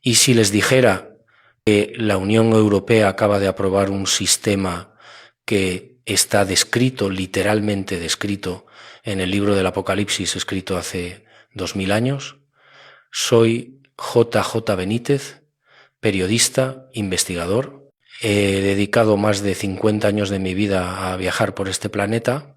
Y si les dijera que la Unión Europea acaba de aprobar un sistema que está descrito, literalmente descrito, en el libro del Apocalipsis, escrito hace 2000 años, soy JJ Benítez, periodista, investigador. He dedicado más de 50 años de mi vida a viajar por este planeta,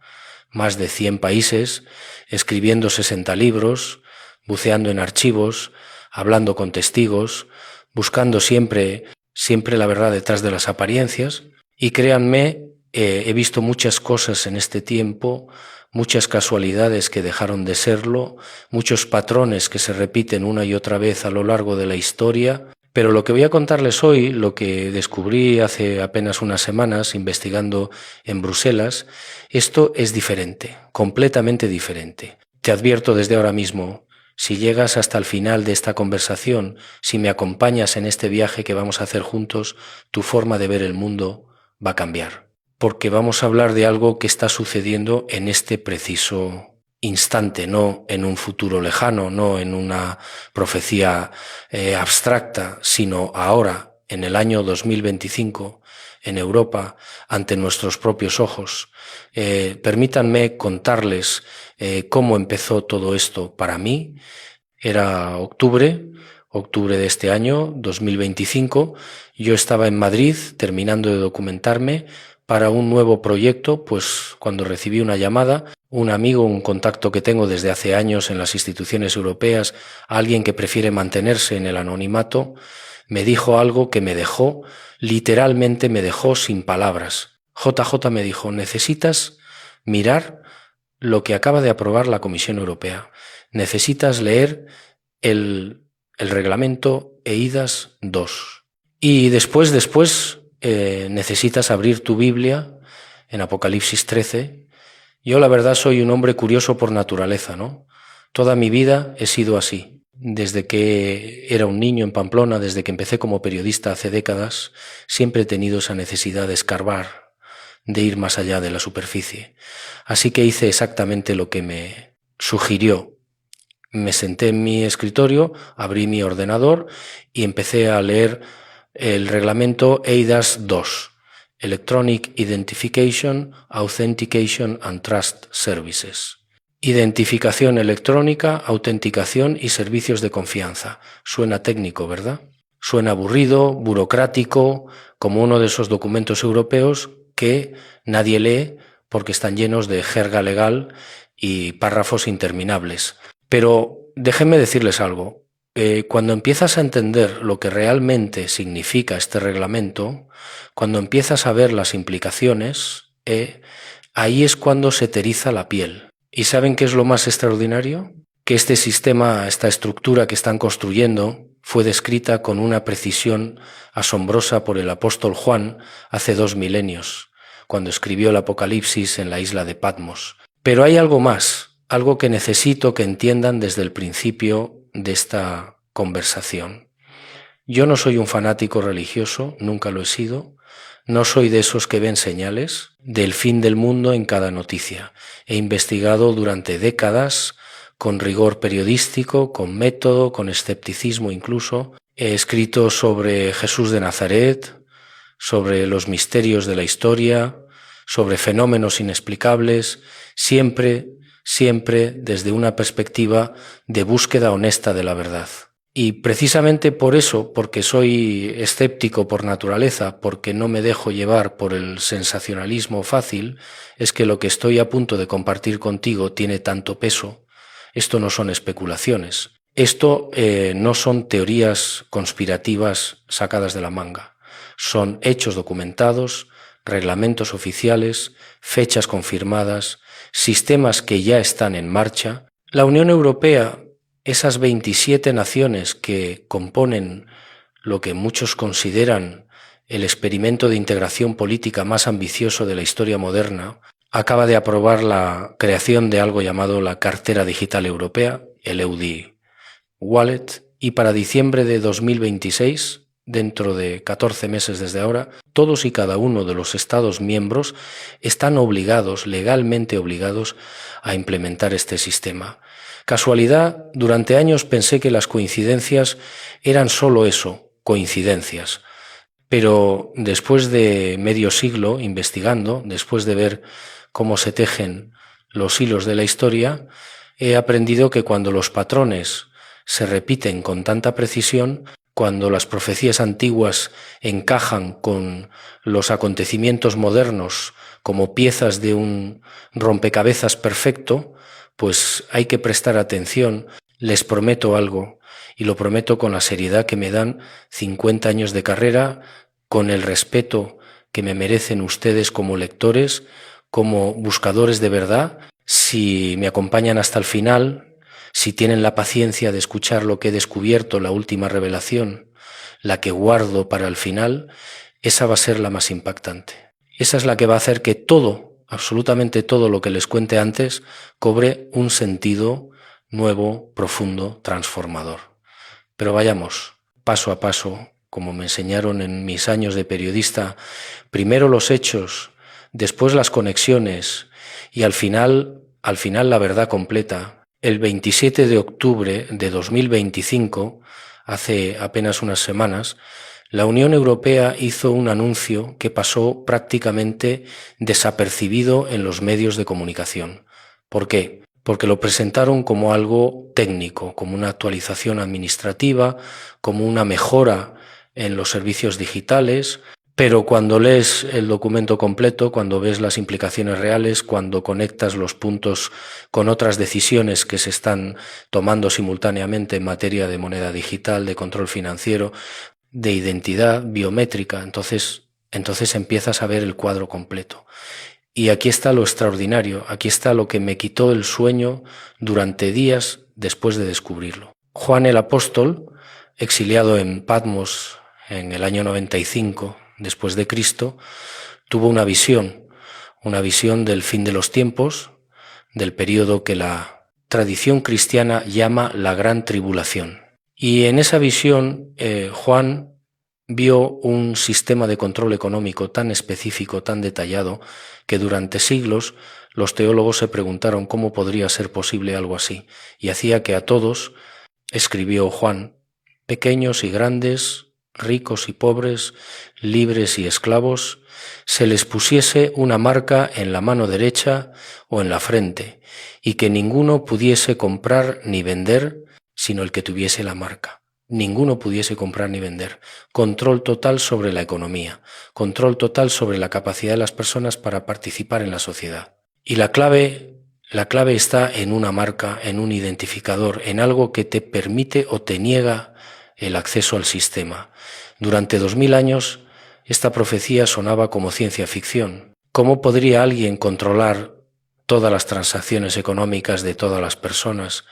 más de 100 países, escribiendo 60 libros, buceando en archivos, hablando con testigos, buscando siempre la verdad detrás de las apariencias. Y créanme, he visto muchas cosas en este tiempo, muchas casualidades que dejaron de serlo, muchos patrones que se repiten una y otra vez a lo largo de la historia. Pero lo que voy a contarles hoy, lo que descubrí hace apenas unas semanas investigando en Bruselas, esto es diferente, completamente diferente. Te advierto desde ahora mismo, si llegas hasta el final de esta conversación, si me acompañas en este viaje que vamos a hacer juntos, tu forma de ver el mundo va a cambiar. Porque vamos a hablar de algo que está sucediendo en este preciso instante, no en un futuro lejano, no en una profecía abstracta, sino ahora, en el año 2025, en Europa, ante nuestros propios ojos. Permítanme contarles cómo empezó todo esto para mí. Era octubre de este año, 2025. Yo estaba en Madrid terminando de documentarme para un nuevo proyecto, pues cuando recibí una llamada, un amigo, un contacto que tengo desde hace años en las instituciones europeas, alguien que prefiere mantenerse en el anonimato, me dijo algo que me dejó, literalmente me dejó sin palabras. JJ me dijo, necesitas mirar lo que acaba de aprobar la Comisión Europea. Necesitas leer el reglamento EIDAS 2. Y después necesitas abrir tu Biblia en Apocalipsis 13. Yo la verdad soy un hombre curioso por naturaleza, ¿no? Toda mi vida he sido así. Desde que era un niño en Pamplona, desde que empecé como periodista hace décadas, siempre he tenido esa necesidad de escarbar, de ir más allá de la superficie. Así que hice exactamente lo que me sugirió. Me senté en mi escritorio, abrí mi ordenador y empecé a leer el reglamento EIDAS 2, Electronic Identification, Authentication and Trust Services. Identificación electrónica, autenticación y servicios de confianza. Suena técnico, ¿verdad? Suena aburrido, burocrático, como uno de esos documentos europeos que nadie lee porque están llenos de jerga legal y párrafos interminables. Pero déjenme decirles algo. Cuando empiezas a entender lo que realmente significa este reglamento, cuando empiezas a ver las implicaciones, ahí es cuando se te eriza la piel. ¿Y saben qué es lo más extraordinario? Que este sistema, esta estructura que están construyendo, fue descrita con una precisión asombrosa por el apóstol Juan hace 2 milenios, cuando escribió el Apocalipsis en la isla de Patmos. Pero hay algo más, algo que necesito que entiendan desde el principio de esta conversación. Yo no soy un fanático religioso, nunca lo he sido. No soy de esos que ven señales del fin del mundo en cada noticia. He investigado durante décadas con rigor periodístico, con método, con escepticismo incluso. He escrito sobre Jesús de Nazaret, sobre los misterios de la historia, sobre fenómenos inexplicables, siempre desde una perspectiva de búsqueda honesta de la verdad. Y precisamente por eso, porque soy escéptico por naturaleza, porque no me dejo llevar por el sensacionalismo fácil, es que lo que estoy a punto de compartir contigo tiene tanto peso. Esto no son especulaciones. Esto no son teorías conspirativas sacadas de la manga. Son hechos documentados, reglamentos oficiales, fechas confirmadas, sistemas que ya están en marcha. La Unión Europea, esas 27 naciones que componen lo que muchos consideran el experimento de integración política más ambicioso de la historia moderna, acaba de aprobar la creación de algo llamado la Cartera Digital Europea, el EUDI Wallet, y para diciembre de 2026, dentro de 14 meses desde ahora, todos y cada uno de los Estados miembros están obligados, legalmente obligados, a implementar este sistema. Casualidad, durante años pensé que las coincidencias eran solo eso, coincidencias. Pero después de medio siglo investigando, después de ver cómo se tejen los hilos de la historia, he aprendido que cuando los patrones se repiten con tanta precisión, cuando las profecías antiguas encajan con los acontecimientos modernos como piezas de un rompecabezas perfecto, pues hay que prestar atención. Les prometo algo, y lo prometo con la seriedad que me dan 50 años de carrera, con el respeto que me merecen ustedes como lectores, como buscadores de verdad. Si me acompañan hasta el final, si tienen la paciencia de escuchar lo que he descubierto, la última revelación, la que guardo para el final, esa va a ser la más impactante. Esa es la que va a hacer que todo, absolutamente todo lo que les cuente antes, cobre un sentido nuevo, profundo, transformador. Pero vayamos paso a paso, como me enseñaron en mis años de periodista, primero los hechos, después las conexiones y al final la verdad completa. El 27 de octubre de 2025, hace apenas unas semanas, la Unión Europea hizo un anuncio que pasó prácticamente desapercibido en los medios de comunicación. ¿Por qué? Porque lo presentaron como algo técnico, como una actualización administrativa, como una mejora en los servicios digitales, pero cuando lees el documento completo, cuando ves las implicaciones reales, cuando conectas los puntos con otras decisiones que se están tomando simultáneamente en materia de moneda digital, de control financiero, de identidad biométrica, entonces empiezas a ver el cuadro completo. Y aquí está lo extraordinario, aquí está lo que me quitó el sueño durante días después de descubrirlo. Juan el Apóstol, exiliado en Patmos en el año 95 después de Cristo, tuvo una visión del fin de los tiempos, del período que la tradición cristiana llama la Gran Tribulación. Y en esa visión Juan vio un sistema de control económico tan específico, tan detallado, que durante siglos los teólogos se preguntaron cómo podría ser posible algo así, y hacía que a todos, escribió Juan, pequeños y grandes, ricos y pobres, libres y esclavos, se les pusiese una marca en la mano derecha o en la frente, y que ninguno pudiese comprar ni vender sino el que tuviese la marca. Ninguno pudiese comprar ni vender. Control total sobre la economía, control total sobre la capacidad de las personas para participar en la sociedad. Y la clave está en una marca, en un identificador, en algo que te permite o te niega el acceso al sistema. Durante 2000 años esta profecía sonaba como ciencia ficción. ¿Cómo podría alguien controlar todas las transacciones económicas de todas las personas?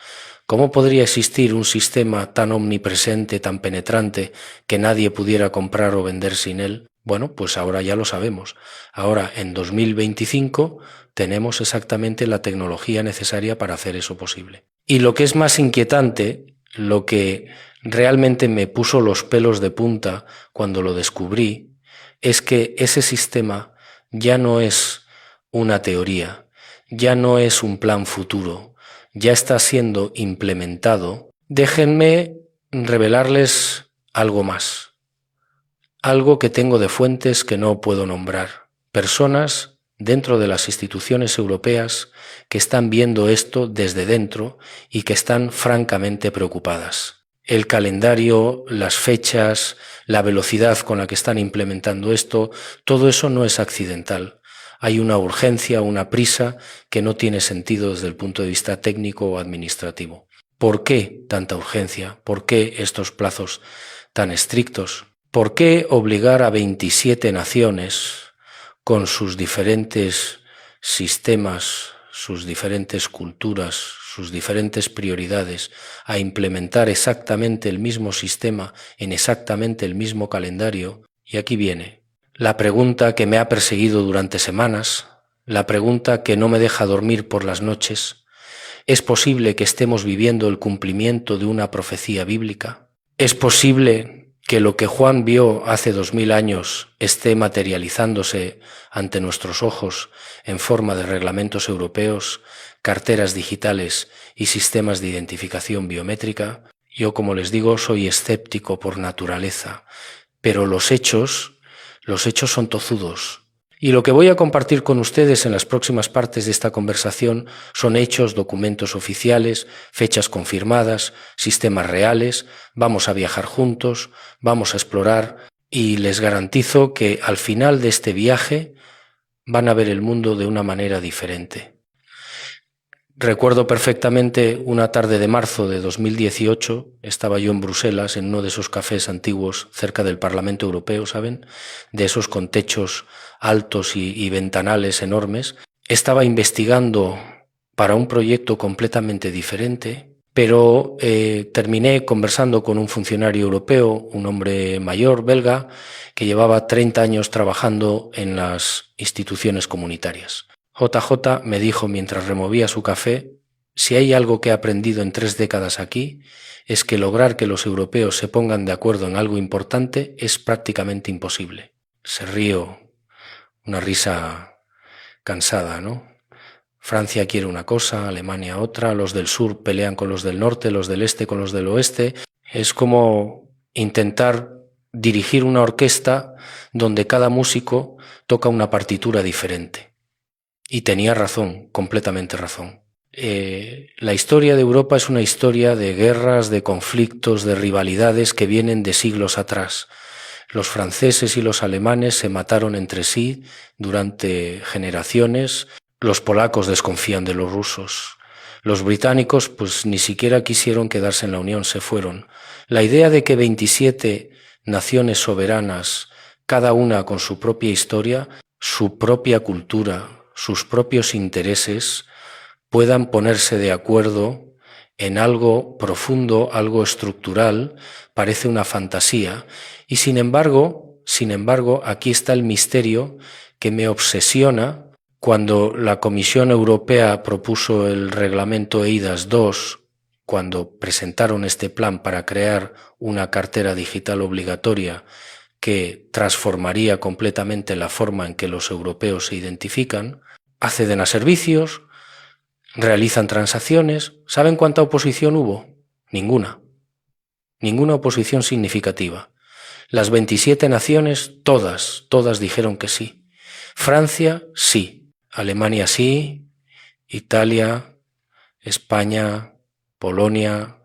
¿Cómo podría existir un sistema tan omnipresente, tan penetrante, que nadie pudiera comprar o vender sin él? Bueno, pues ahora ya lo sabemos. Ahora, en 2025, tenemos exactamente la tecnología necesaria para hacer eso posible. Y lo que es más inquietante, lo que realmente me puso los pelos de punta cuando lo descubrí, es que ese sistema ya no es una teoría, ya no es un plan futuro, ya está siendo implementado. Déjenme revelarles algo más, algo que tengo de fuentes que no puedo nombrar. Personas dentro de las instituciones europeas que están viendo esto desde dentro y que están francamente preocupadas. El calendario, las fechas, la velocidad con la que están implementando esto, todo eso no es accidental. Hay una urgencia, una prisa que no tiene sentido desde el punto de vista técnico o administrativo. ¿Por qué tanta urgencia? ¿Por qué estos plazos tan estrictos? ¿Por qué obligar a 27 naciones con sus diferentes sistemas, sus diferentes culturas, sus diferentes prioridades, a implementar exactamente el mismo sistema en exactamente el mismo calendario? Y aquí viene la pregunta que me ha perseguido durante semanas, la pregunta que no me deja dormir por las noches. ¿Es posible que estemos viviendo el cumplimiento de una profecía bíblica? ¿Es posible que lo que Juan vio hace 2000 años esté materializándose ante nuestros ojos en forma de reglamentos europeos, carteras digitales y sistemas de identificación biométrica. Yo, como les digo, soy escéptico por naturaleza, pero los hechos son tozudos. Y lo que voy a compartir con ustedes en las próximas partes de esta conversación son hechos, documentos oficiales, fechas confirmadas, sistemas reales. Vamos a viajar juntos, vamos a explorar y les garantizo que al final de este viaje van a ver el mundo de una manera diferente. Recuerdo perfectamente una tarde de marzo de 2018, estaba yo en Bruselas, en uno de esos cafés antiguos cerca del Parlamento Europeo, ¿saben? De esos con techos altos y ventanales enormes. Estaba investigando para un proyecto completamente diferente, pero terminé conversando con un funcionario europeo, un hombre mayor, belga, que llevaba 30 años trabajando en las instituciones comunitarias. JJ me dijo mientras removía su café: si hay algo que he aprendido en 3 décadas aquí, es que lograr que los europeos se pongan de acuerdo en algo importante es prácticamente imposible. Se rió, una risa cansada, ¿no? Francia quiere una cosa, Alemania otra, los del sur pelean con los del norte, los del este con los del oeste. Es como intentar dirigir una orquesta donde cada músico toca una partitura diferente. Y tenía razón, completamente razón. La historia de Europa es una historia de guerras, de conflictos, de rivalidades que vienen de siglos atrás. Los franceses y los alemanes se mataron entre sí durante generaciones. Los polacos desconfían de los rusos. Los británicos pues ni siquiera quisieron quedarse en la Unión, se fueron. La idea de que 27 naciones soberanas, cada una con su propia historia, su propia cultura, sus propios intereses, puedan ponerse de acuerdo en algo profundo, algo estructural, parece una fantasía. Y sin embargo, aquí está el misterio que me obsesiona. Cuando la Comisión Europea propuso el reglamento EIDAS II, cuando presentaron este plan para crear una cartera digital obligatoria que transformaría completamente la forma en que los europeos se identifican, acceden a servicios, realizan transacciones. ¿Saben cuánta oposición hubo? Ninguna. Ninguna oposición significativa. Las 27 naciones, todas dijeron que sí. Francia, sí. Alemania, sí. Italia, España, Polonia,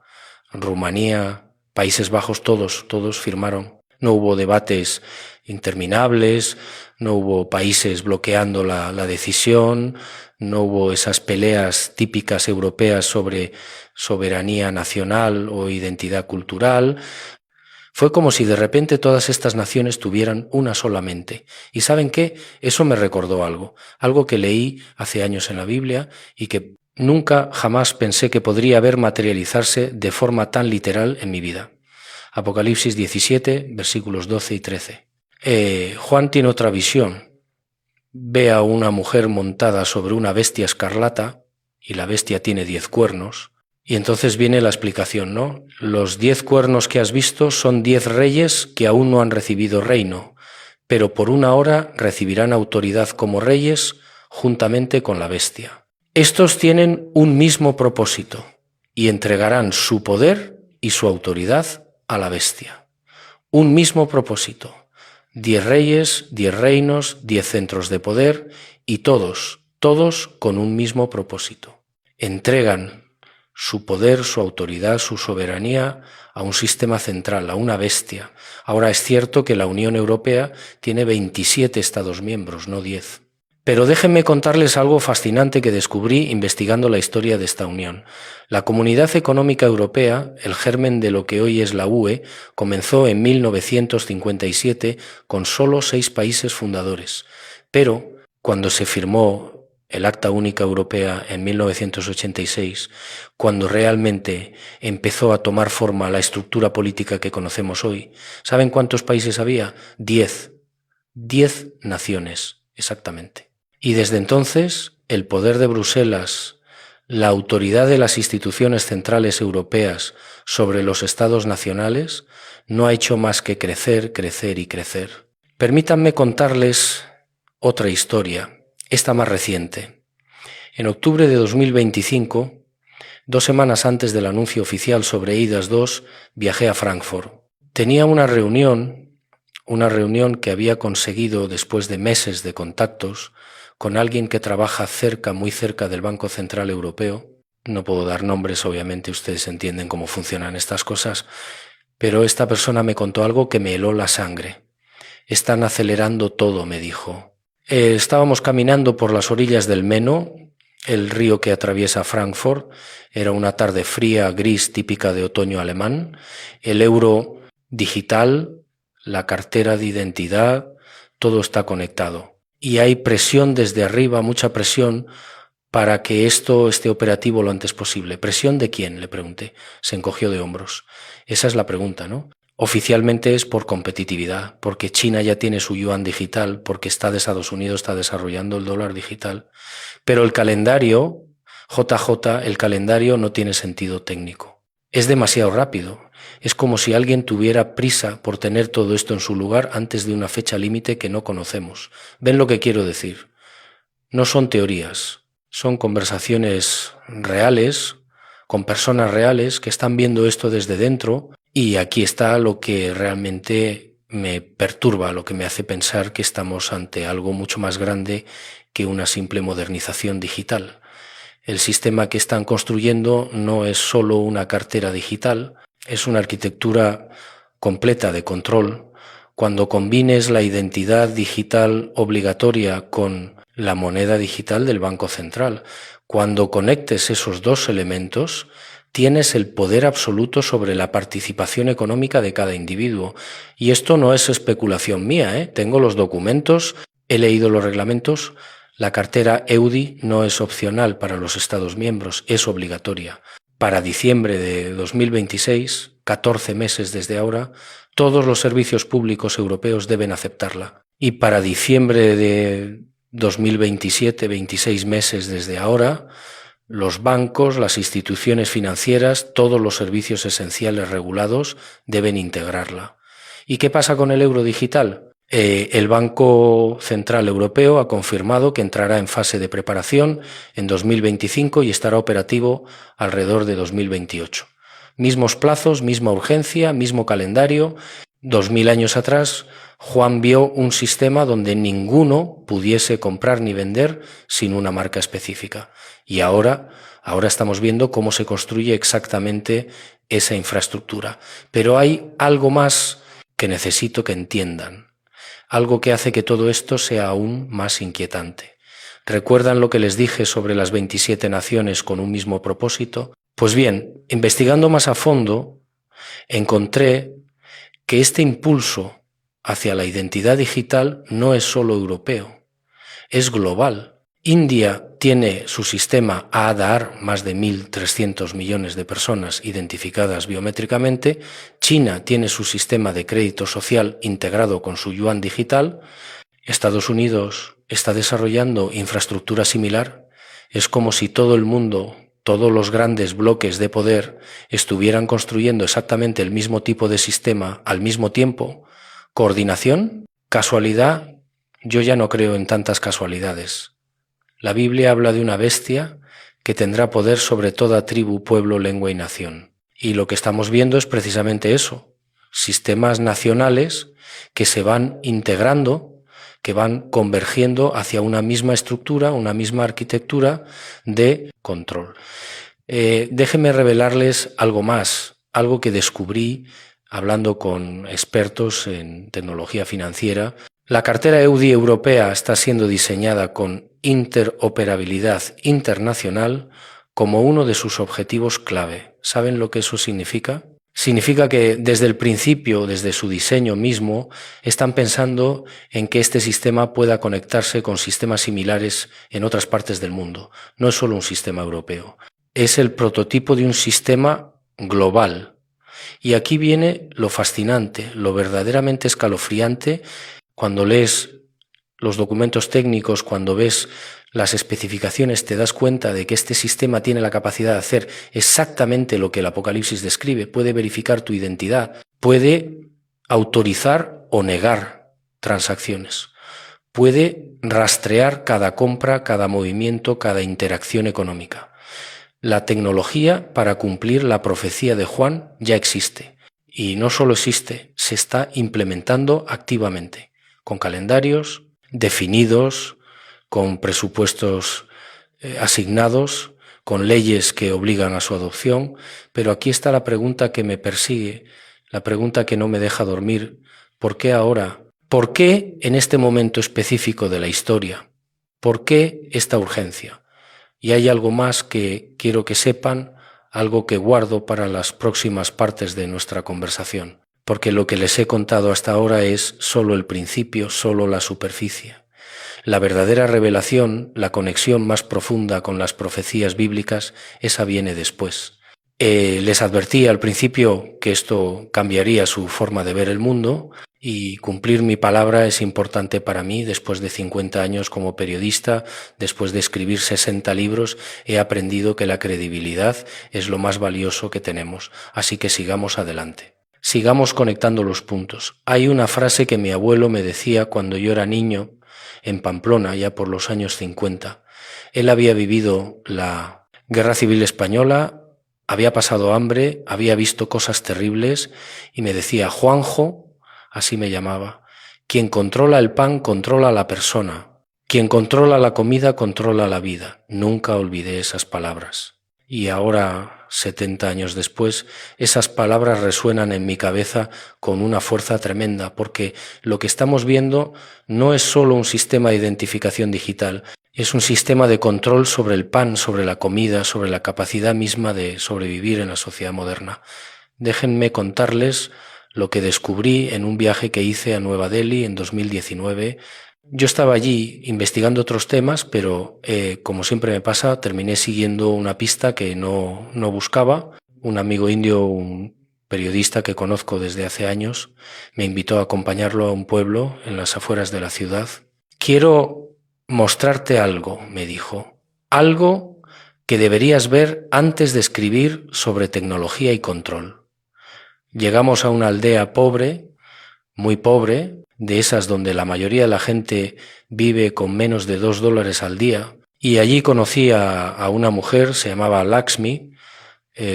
Rumanía, Países Bajos, todos firmaron. No hubo debates interminables, no hubo países bloqueando la decisión, no hubo esas peleas típicas europeas sobre soberanía nacional o identidad cultural. Fue como si de repente todas estas naciones tuvieran una sola mente. ¿Y saben qué? Eso me recordó algo que leí hace años en la Biblia y que nunca jamás pensé que podría ver materializarse de forma tan literal en mi vida. Apocalipsis 17, versículos 12 y 13. Juan tiene otra visión. Ve a una mujer montada sobre una bestia escarlata y la bestia tiene 10 cuernos. Y entonces viene la explicación, ¿no? Los 10 cuernos que has visto son 10 reyes que aún no han recibido reino, pero por una hora recibirán autoridad como reyes juntamente con la bestia. Estos tienen un mismo propósito y entregarán su poder y su autoridad a la bestia. Un mismo propósito. 10 reyes, 10 reinos, 10 centros de poder y todos con un mismo propósito. Entregan su poder, su autoridad, su soberanía a un sistema central, a una bestia. Ahora es cierto que la Unión Europea tiene 27 Estados miembros, no 10. Pero déjenme contarles algo fascinante que descubrí investigando la historia de esta unión. La Comunidad Económica Europea, el germen de lo que hoy es la UE, comenzó en 1957 con solo 6 países fundadores. Pero cuando se firmó el Acta Única Europea en 1986, cuando realmente empezó a tomar forma la estructura política que conocemos hoy, ¿saben cuántos países había? 10. 10 naciones, exactamente. Y desde entonces, el poder de Bruselas, la autoridad de las instituciones centrales europeas sobre los estados nacionales no ha hecho más que crecer, crecer y crecer. Permítanme contarles otra historia, esta más reciente. En octubre de 2025, 2 semanas antes del anuncio oficial sobre EIDAS 2, viajé a Frankfurt. Tenía una reunión que había conseguido después de meses de contactos con alguien que trabaja muy cerca del Banco Central Europeo. No puedo dar nombres, obviamente ustedes entienden cómo funcionan estas cosas, pero esta persona me contó algo que me heló la sangre. Están acelerando todo, me dijo. Estábamos caminando por las orillas del Meno, el río que atraviesa Frankfurt. Era una tarde fría, gris, típica de otoño alemán. El euro digital, la cartera de identidad, todo está conectado. Y hay presión desde arriba, mucha presión, para que esto esté operativo lo antes posible. ¿Presión de quién?, le pregunté. Se encogió de hombros. Esa es la pregunta, ¿no? Oficialmente es por competitividad, porque China ya tiene su yuan digital, porque Estados Unidos está desarrollando el dólar digital. Pero el calendario, el calendario no tiene sentido técnico. Es demasiado rápido. Es como si alguien tuviera prisa por tener todo esto en su lugar antes de una fecha límite que no conocemos. ¿Ven lo que quiero decir? No son teorías, son conversaciones reales, con personas reales que están viendo esto desde dentro, y aquí está lo que realmente me perturba, lo que me hace pensar que estamos ante algo mucho más grande que una simple modernización digital. El sistema que están construyendo no es solo una cartera digital, es una arquitectura completa de control. Cuando combines la identidad digital obligatoria con la moneda digital del Banco Central, cuando conectes esos dos elementos, tienes el poder absoluto sobre la participación económica de cada individuo. Y esto no es especulación mía, Tengo los documentos, he leído los reglamentos. La cartera EUDI no es opcional para los Estados miembros, es obligatoria. Para diciembre de 2026, 14 meses desde ahora, todos los servicios públicos europeos deben aceptarla. Y para diciembre de 2027, 26 meses desde ahora, los bancos, las instituciones financieras, todos los servicios esenciales regulados deben integrarla. ¿Y qué pasa con el euro digital? El Banco Central Europeo ha confirmado que entrará en fase de preparación en 2025 y estará operativo alrededor de 2028. Mismos plazos, misma urgencia, mismo calendario. 2000 años atrás, Juan vio un sistema donde ninguno pudiese comprar ni vender sin una marca específica. Y ahora estamos viendo cómo se construye exactamente esa infraestructura. Pero hay algo más que necesito que entiendan. Algo que hace que todo esto sea aún más inquietante. ¿Recuerdan lo que les dije sobre las 27 naciones con un mismo propósito? Pues bien, investigando más a fondo, encontré que este impulso hacia la identidad digital no es solo europeo, es global. India tiene su sistema Aadhaar, más de 1.300 millones de personas identificadas biométricamente. China tiene su sistema de crédito social integrado con su yuan digital. Estados Unidos está desarrollando infraestructura similar. Es como si todo el mundo, todos los grandes bloques de poder estuvieran construyendo exactamente el mismo tipo de sistema al mismo tiempo. ¿Coordinación? ¿Casualidad? Yo ya no creo en tantas casualidades. La Biblia habla de una bestia que tendrá poder sobre toda tribu, pueblo, lengua y nación. Y lo que estamos viendo es precisamente eso, sistemas nacionales que se van integrando, que van convergiendo hacia una misma estructura, una misma arquitectura de control. Déjenme revelarles algo más, algo que descubrí hablando con expertos en tecnología financiera. La cartera EUDI europea está siendo diseñada con interoperabilidad internacional como uno de sus objetivos clave. ¿Saben lo que eso significa? Significa que desde el principio, desde su diseño mismo, están pensando en que este sistema pueda conectarse con sistemas similares en otras partes del mundo. No es solo un sistema europeo, es el prototipo de un sistema global. Y aquí viene lo fascinante, lo verdaderamente escalofriante cuando lees los documentos técnicos, cuando ves las especificaciones, te das cuenta de que este sistema tiene la capacidad de hacer exactamente lo que el Apocalipsis describe. Puede verificar tu identidad, puede autorizar o negar transacciones, puede rastrear cada compra, cada movimiento, cada interacción económica. La tecnología para cumplir la profecía de Juan ya existe. Y no solo existe, se está implementando activamente, con calendarios definidos, con presupuestos asignados, con leyes que obligan a su adopción. Pero aquí está la pregunta que me persigue, la pregunta que no me deja dormir. ¿Por qué ahora? ¿Por qué en este momento específico de la historia? ¿Por qué esta urgencia? Y hay algo más que quiero que sepan, algo que guardo para las próximas partes de nuestra conversación, porque lo que les he contado hasta ahora es solo el principio, solo la superficie. La verdadera revelación, la conexión más profunda con las profecías bíblicas, esa viene después. Les advertí al principio que esto cambiaría su forma de ver el mundo, y cumplir mi palabra es importante para mí. Después de 50 años como periodista, después de escribir 60 libros, he aprendido que la credibilidad es lo más valioso que tenemos. Así que sigamos adelante. Sigamos conectando los puntos. Hay una frase que mi abuelo me decía cuando yo era niño, en Pamplona, ya por los años 50. Él había vivido la Guerra Civil Española, había pasado hambre, había visto cosas terribles, y me decía: Juanjo, así me llamaba, quien controla el pan controla a la persona, quien controla la comida controla la vida. Nunca olvidé esas palabras. Y ahora, 70 años después, esas palabras resuenan en mi cabeza con una fuerza tremenda, porque lo que estamos viendo no es solo un sistema de identificación digital, es un sistema de control sobre el pan, sobre la comida, sobre la capacidad misma de sobrevivir en la sociedad moderna. Déjenme contarles lo que descubrí en un viaje que hice a Nueva Delhi en 2019. Yo estaba allí investigando otros temas, pero como siempre me pasa, terminé siguiendo una pista que no buscaba. Un amigo indio, un periodista que conozco desde hace años, me invitó a acompañarlo a un pueblo en las afueras de la ciudad. Quiero mostrarte algo, me dijo, algo que deberías ver antes de escribir sobre tecnología y control. Llegamos a una aldea pobre, muy pobre, de esas donde la mayoría de la gente vive con menos de $2 al día, y allí conocí a una mujer, se llamaba Lakshmi,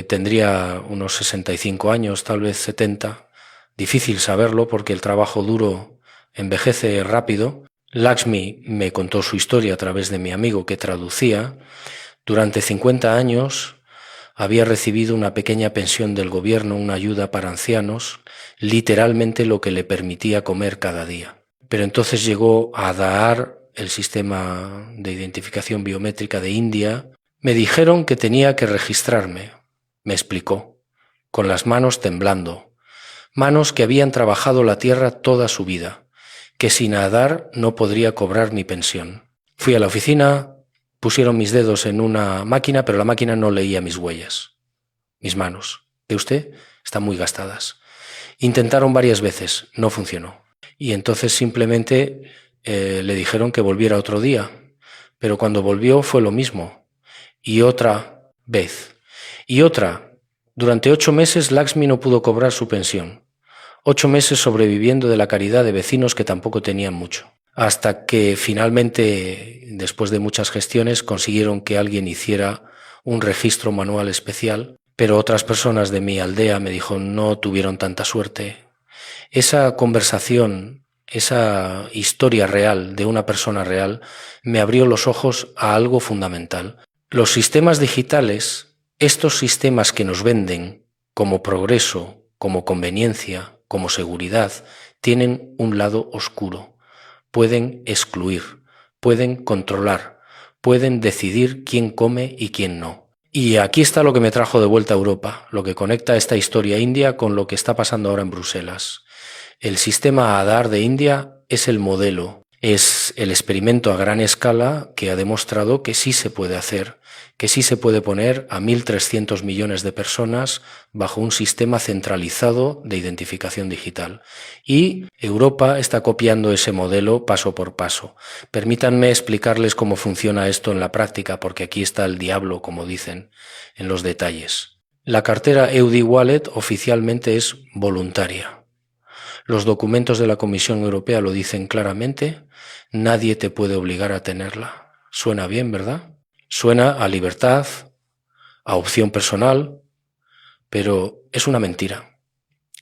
tendría unos 65 años, tal vez 70, difícil saberlo porque el trabajo duro envejece rápido. Lakshmi me contó su historia a través de mi amigo que traducía. Durante 50 años había recibido una pequeña pensión del gobierno, una ayuda para ancianos, literalmente lo que le permitía comer cada día. Pero entonces llegó a Aadhaar, el sistema de identificación biométrica de India. Me dijeron que tenía que registrarme, me explicó, con las manos temblando, manos que habían trabajado la tierra toda su vida, que sin Aadhaar no podría cobrar mi pensión. Fui a la oficina, pusieron mis dedos en una máquina, pero la máquina no leía mis huellas. Mis manos, ¿ve usted? Están muy gastadas. Intentaron varias veces, no funcionó. Y entonces simplemente le dijeron que volviera otro día. Pero cuando volvió fue lo mismo. Y otra vez. Y otra. Durante 8 meses Lakshmi no pudo cobrar su pensión. 8 meses sobreviviendo de la caridad de vecinos que tampoco tenían mucho. Hasta que finalmente, después de muchas gestiones, consiguieron que alguien hiciera un registro manual especial, pero otras personas de mi aldea me dijeron no tuvieron tanta suerte. Esa conversación, esa historia real de una persona real, me abrió los ojos a algo fundamental. Los sistemas digitales, estos sistemas que nos venden como progreso, como conveniencia, como seguridad, tienen un lado oscuro. Pueden excluir, pueden controlar, pueden decidir quién come y quién no. Y aquí está lo que me trajo de vuelta a Europa, lo que conecta esta historia india con lo que está pasando ahora en Bruselas. El sistema Aadhaar de India es el modelo Es el experimento a gran escala que ha demostrado que sí se puede hacer, que sí se puede poner a 1.300 millones de personas bajo un sistema centralizado de identificación digital. Y Europa está copiando ese modelo paso por paso. Permítanme explicarles cómo funciona esto en la práctica, porque aquí está el diablo, como dicen, en los detalles. La cartera EUDI Wallet oficialmente es voluntaria. Los documentos de la Comisión Europea lo dicen claramente. Nadie te puede obligar a tenerla. Suena bien, ¿verdad? Suena a libertad, a opción personal, pero es una mentira.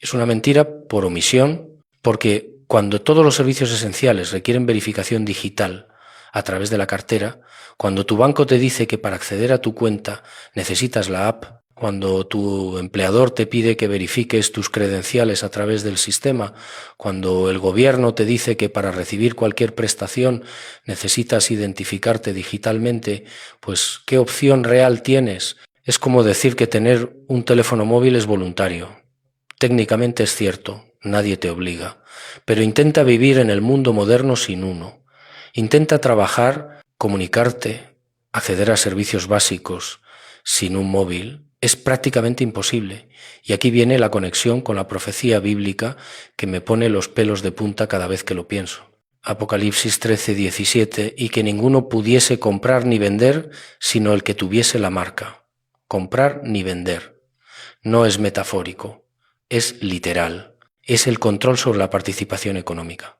Es una mentira por omisión, porque cuando todos los servicios esenciales requieren verificación digital a través de la cartera, cuando tu banco te dice que para acceder a tu cuenta necesitas la app, cuando tu empleador te pide que verifiques tus credenciales a través del sistema, cuando el gobierno te dice que para recibir cualquier prestación necesitas identificarte digitalmente, pues ¿qué opción real tienes? Es como decir que tener un teléfono móvil es voluntario. Técnicamente es cierto, nadie te obliga, pero intenta vivir en el mundo moderno sin uno. Intenta trabajar, comunicarte, acceder a servicios básicos sin un móvil. Es prácticamente imposible. Y aquí viene la conexión con la profecía bíblica que me pone los pelos de punta cada vez que lo pienso. Apocalipsis 13:17, y que ninguno pudiese comprar ni vender, sino el que tuviese la marca. Comprar ni vender. No es metafórico, es literal. Es el control sobre la participación económica.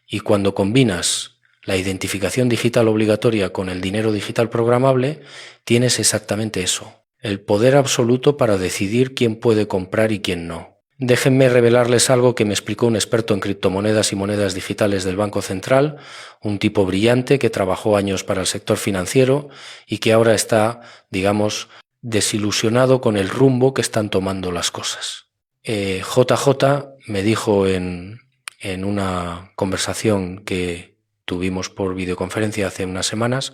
Y cuando combinas la identificación digital obligatoria con el dinero digital programable, tienes exactamente eso. El poder absoluto para decidir quién puede comprar y quién no. Déjenme revelarles algo que me explicó un experto en criptomonedas y monedas digitales del Banco Central, un tipo brillante que trabajó años para el sector financiero y que ahora está, digamos, desilusionado con el rumbo que están tomando las cosas. JJ me dijo en una conversación que tuvimos por videoconferencia hace unas semanas,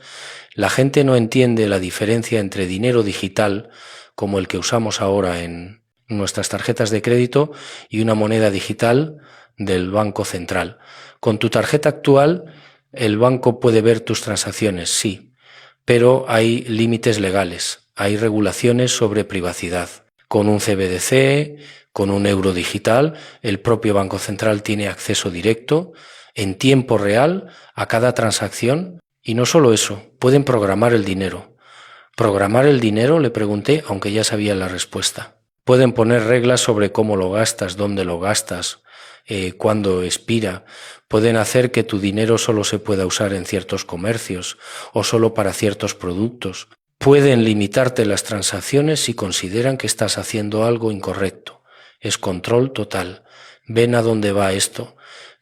la gente no entiende la diferencia entre dinero digital, como el que usamos ahora en nuestras tarjetas de crédito, y una moneda digital del Banco Central. Con tu tarjeta actual, el banco puede ver tus transacciones, sí, pero hay límites legales, hay regulaciones sobre privacidad. Con un CBDC, con un euro digital, el propio Banco Central tiene acceso directo en tiempo real a cada transacción, y no solo eso, pueden programar el dinero. ¿Programar el dinero?, le pregunté, aunque ya sabía la respuesta. Pueden poner reglas sobre cómo lo gastas, dónde lo gastas, cuándo expira. Pueden hacer que tu dinero solo se pueda usar en ciertos comercios o solo para ciertos productos. Pueden limitarte las transacciones si consideran que estás haciendo algo incorrecto. Es control total. Ven a dónde va esto.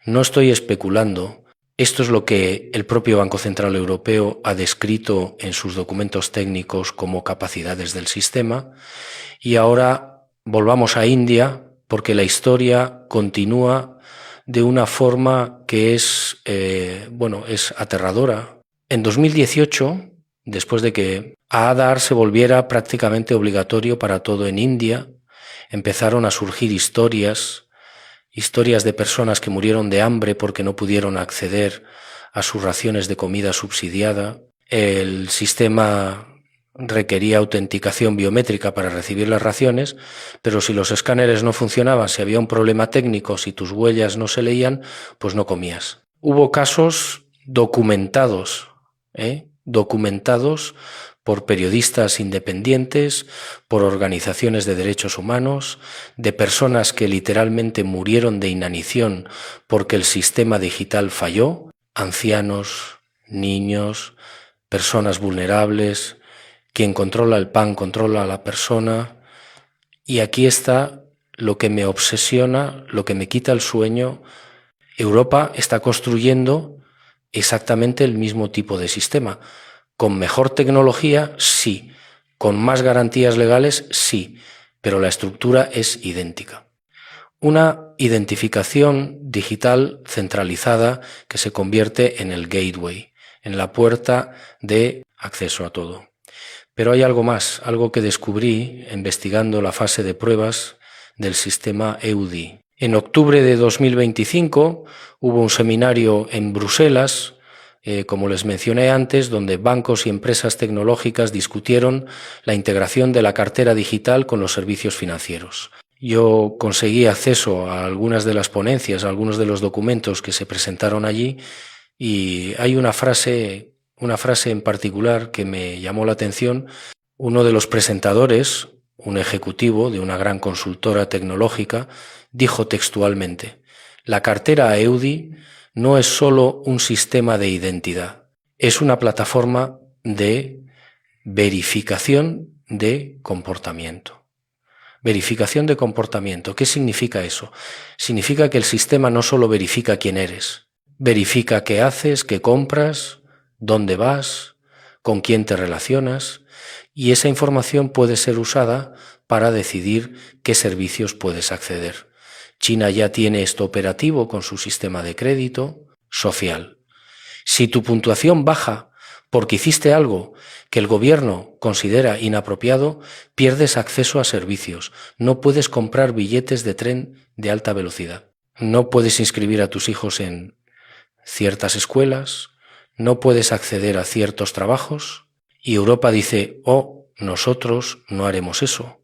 No estoy especulando. Esto es lo que el propio Banco Central Europeo ha descrito en sus documentos técnicos como capacidades del sistema. Y ahora volvamos a India, porque la historia continúa de una forma que es aterradora. En 2018, después de que Aadhaar se volviera prácticamente obligatorio para todo en India, empezaron a surgir historias de personas que murieron de hambre porque no pudieron acceder a sus raciones de comida subsidiada. El sistema requería autenticación biométrica para recibir las raciones, pero si los escáneres no funcionaban, si había un problema técnico, si tus huellas no se leían, pues no comías. Hubo casos documentados por periodistas independientes, por organizaciones de derechos humanos, de personas que literalmente murieron de inanición porque el sistema digital falló, ancianos, niños, personas vulnerables. Quien controla el pan controla a la persona. Y aquí está lo que me obsesiona, lo que me quita el sueño. Europa está construyendo exactamente el mismo tipo de sistema. ¿Con mejor tecnología? Sí. ¿Con más garantías legales? Sí. Pero la estructura es idéntica. Una identificación digital centralizada que se convierte en el gateway, en la puerta de acceso a todo. Pero hay algo más, algo que descubrí investigando la fase de pruebas del sistema EUDI. En octubre de 2025 hubo un seminario en Bruselas, como les mencioné antes, donde bancos y empresas tecnológicas discutieron la integración de la cartera digital con los servicios financieros. Yo conseguí acceso a algunas de las ponencias, a algunos de los documentos que se presentaron allí, y hay una frase en particular que me llamó la atención. Uno de los presentadores, un ejecutivo de una gran consultora tecnológica, dijo textualmente: la cartera EUDI no es solo un sistema de identidad, es una plataforma de verificación de comportamiento. Verificación de comportamiento. ¿Qué significa eso? Significa que el sistema no solo verifica quién eres, verifica qué haces, qué compras, dónde vas, con quién te relacionas, y esa información puede ser usada para decidir qué servicios puedes acceder. China ya tiene esto operativo con su sistema de crédito social. Si tu puntuación baja porque hiciste algo que el gobierno considera inapropiado, pierdes acceso a servicios. No puedes comprar billetes de tren de alta velocidad. No puedes inscribir a tus hijos en ciertas escuelas. No puedes acceder a ciertos trabajos. Y Europa dice: oh, nosotros no haremos eso.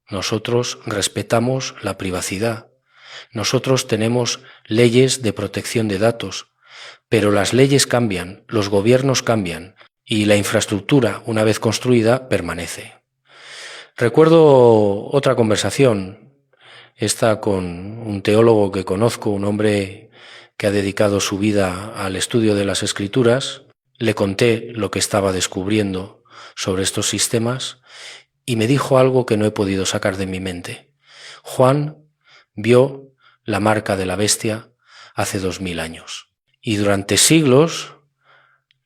Nosotros respetamos la privacidad. Nosotros tenemos leyes de protección de datos. Pero las leyes cambian, los gobiernos cambian y la infraestructura, una vez construida, permanece. Recuerdo otra conversación, esta con un teólogo que conozco, un hombre que ha dedicado su vida al estudio de las Escrituras. Le conté lo que estaba descubriendo sobre estos sistemas y me dijo algo que no he podido sacar de mi mente. Juan vio la marca de la bestia hace 2000 años. Y durante siglos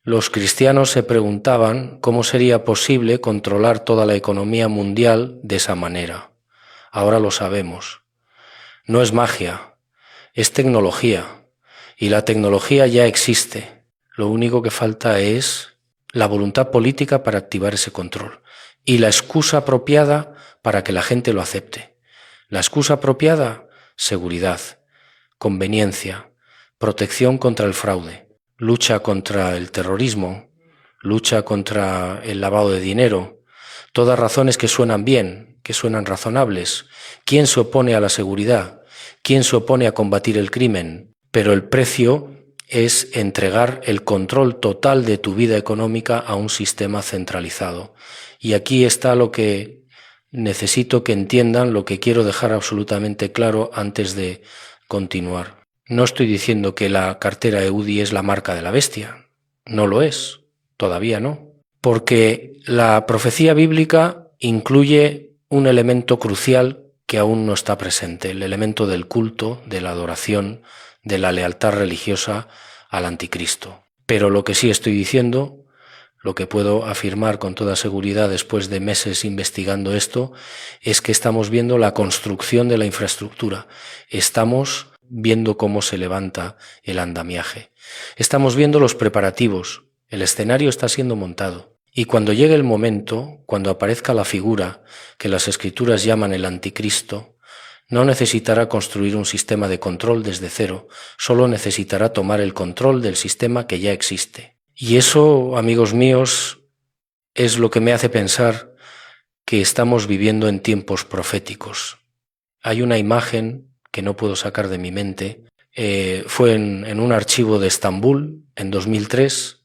los cristianos se preguntaban cómo sería posible controlar toda la economía mundial de esa manera. Ahora lo sabemos. No es magia, es tecnología. Y la tecnología ya existe. Lo único que falta es la voluntad política para activar ese control. Y la excusa apropiada para que la gente lo acepte. La excusa apropiada: seguridad, conveniencia, protección contra el fraude, lucha contra el terrorismo, lucha contra el lavado de dinero, todas razones que suenan bien, que suenan razonables. ¿Quién se opone a la seguridad? ¿Quién se opone a combatir el crimen? Pero el precio es entregar el control total de tu vida económica a un sistema centralizado. Y aquí está lo que necesito que entiendan, lo que quiero dejar absolutamente claro antes de continuar. No estoy diciendo que la cartera EUDI es la marca de la bestia. No lo es. Todavía no. Porque la profecía bíblica incluye un elemento crucial que aún no está presente, el elemento del culto, de la adoración, de la lealtad religiosa al anticristo. Pero lo que sí estoy diciendo, lo que puedo afirmar con toda seguridad después de meses investigando esto, es que estamos viendo la construcción de la infraestructura. Estamos viendo cómo se levanta el andamiaje. Estamos viendo los preparativos. El escenario está siendo montado. Y cuando llegue el momento, cuando aparezca la figura que las Escrituras llaman el anticristo, no necesitará construir un sistema de control desde cero, solo necesitará tomar el control del sistema que ya existe. Y eso, amigos míos, es lo que me hace pensar que estamos viviendo en tiempos proféticos. Hay una imagen que no puedo sacar de mi mente. Fue en un archivo de Estambul en 2003.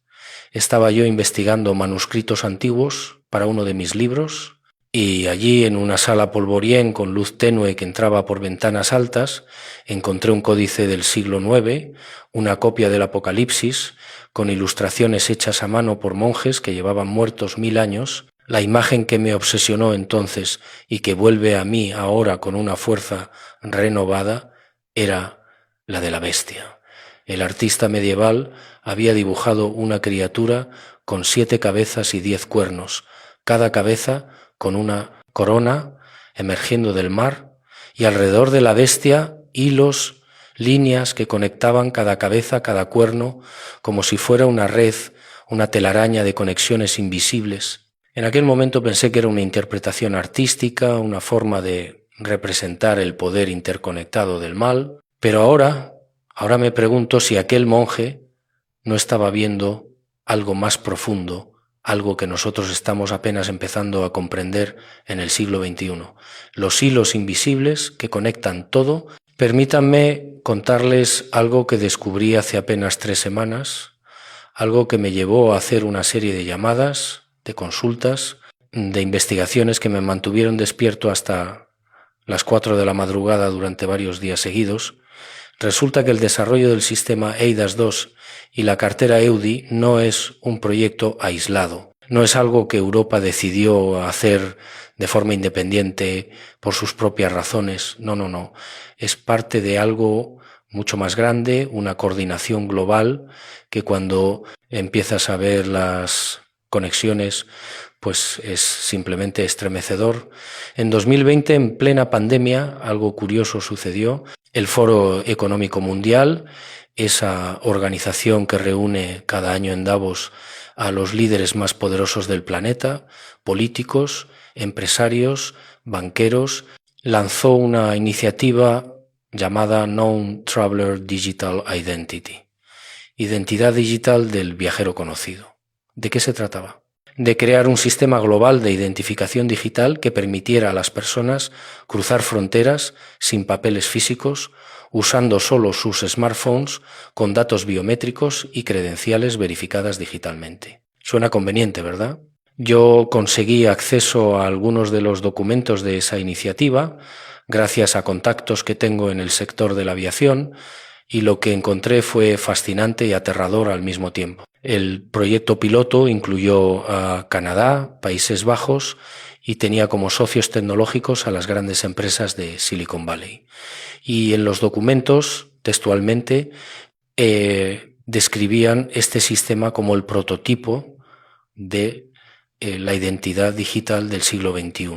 Estaba yo investigando manuscritos antiguos para uno de mis libros y allí, en una sala polvorién con luz tenue que entraba por ventanas altas, encontré un códice del siglo IX, una copia del Apocalipsis con ilustraciones hechas a mano por monjes que llevaban muertos 1000 años. La imagen que me obsesionó entonces y que vuelve a mí ahora con una fuerza renovada era la de la bestia. El artista medieval había dibujado una criatura con 7 cabezas y 10 cuernos, cada cabeza con una corona emergiendo del mar, y alrededor de la bestia hilos, líneas que conectaban cada cabeza, cada cuerno, como si fuera una red, una telaraña de conexiones invisibles. En aquel momento pensé que era una interpretación artística, una forma de representar el poder interconectado del mal, pero ahora me pregunto si aquel monje no estaba viendo algo más profundo, algo que nosotros estamos apenas empezando a comprender en el siglo XXI. Los hilos invisibles que conectan todo. Permítanme contarles algo que descubrí hace apenas 3 semanas, algo que me llevó a hacer una serie de llamadas, de consultas, de investigaciones que me mantuvieron despierto hasta las 4 de la madrugada durante varios días seguidos. Resulta que el desarrollo del sistema eIDAS-2 y la cartera EUDI no es un proyecto aislado. No es algo que Europa decidió hacer de forma independiente por sus propias razones. No. Es parte de algo mucho más grande, una coordinación global que cuando empiezas a ver las conexiones, pues es simplemente estremecedor. En 2020, en plena pandemia, algo curioso sucedió. El Foro Económico Mundial, esa organización que reúne cada año en Davos a los líderes más poderosos del planeta, políticos, empresarios, banqueros, lanzó una iniciativa llamada Known Traveler Digital Identity, identidad digital del viajero conocido. ¿De qué se trataba? De crear un sistema global de identificación digital que permitiera a las personas cruzar fronteras sin papeles físicos, usando solo sus smartphones con datos biométricos y credenciales verificadas digitalmente. Suena conveniente, ¿verdad? Yo conseguí acceso a algunos de los documentos de esa iniciativa gracias a contactos que tengo en el sector de la aviación, y lo que encontré fue fascinante y aterrador al mismo tiempo. El proyecto piloto incluyó a Canadá, Países Bajos, y tenía como socios tecnológicos a las grandes empresas de Silicon Valley. Y en los documentos, textualmente, describían este sistema como el prototipo de la identidad digital del siglo XXI.